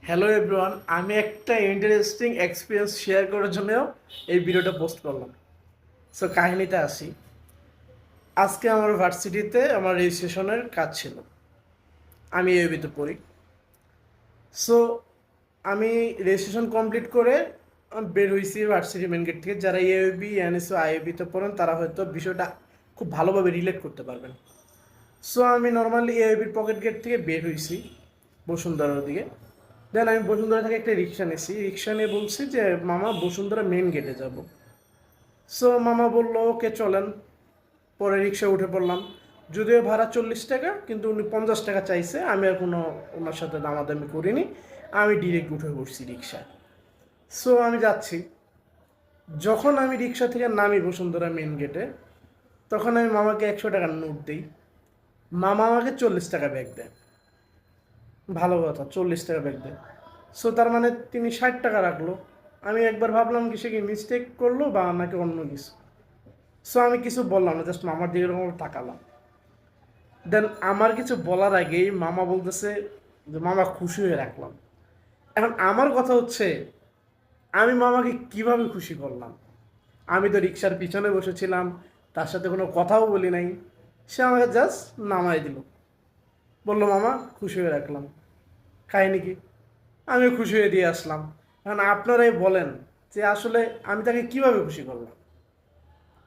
Hello everyone, আমি একটা interesting experience share করার জন্য এই ভিডিওটা পোস্ট করলাম। সো কাহিনীতে আসি। আজকে আমার ভার্সিটিতে আমার রেজিস্ট্রেশনের কাজ ছিল। আমি ইউবিতে পড়ি। সো আমি রেজিস্ট্রেশন কমপ্লিট করে বের হয়েছি ভার্সিটি মেন গেট থেকে। যারা ইউবি এনএসও আইউবিতে পড়েন তারা হয়তো বিষয়টা খুব ভালোভাবে রিলেট করতে পারবেন। সো আমি নর্মালি ইউবির পকেট গেট থেকে বের হয়েছি বসুন্ধরার দিকে। দেন আমি বসুন্ধরা থেকে একটা রিক্সা নিয়েছি। রিক্সা নিয়ে বলছি যে মামা বসুন্ধরা মেন গেটে যাব। সো মামা বললো ওকে চলেন। পরে রিক্সা উঠে পড়লাম। যদিও ভাড়া 40 টাকা, কিন্তু উনি 50 টাকা চাইছে। আমি আর কোনো ওনার সাথে দামাদামি করিনি। আমি ডিরেক্ট উঠে পড়ছি রিক্সায়। সো আমি যাচ্ছি। যখন আমি রিক্সা থেকে নামি বসুন্ধরা মেন গেটে, তখন আমি মামাকে 100 টাকার নোট দিই। মামা আমাকে 40 টাকা ব্যাগ দেয়। ভালো কথা, 40 টাকা ব্যাগ দেয়। সো তার মানে তিনি 60 টাকা রাখলো। আমি একবার ভাবলাম কি সে কি মিস্টেক করলো বা নাকি অন্য কিছু। সো আমি কিছু বললাম না, জাস্ট মামার দিকে এরকম তাকালাম। দেন আমার কিছু বলার আগেই মামা বলতেছে যে মামা খুশি হয়ে রাখলাম। এখন আমার কথা হচ্ছে, আমি মামাকে কিভাবে খুশি করলাম? আমি তো রিক্সার পিছনে বসেছিলাম, তার সাথে কোনো কথাও বলি নাই। সে আমাকে জাস্ট নামাই দিল, বললো মামা খুশি হয়ে রাখলাম। কাহিনি কি? আমি খুশি হয়ে দিয়ে আসলাম। এখন আপনারাই বলেন যে আসলে আমি তাকে কিভাবে খুশি করলাম।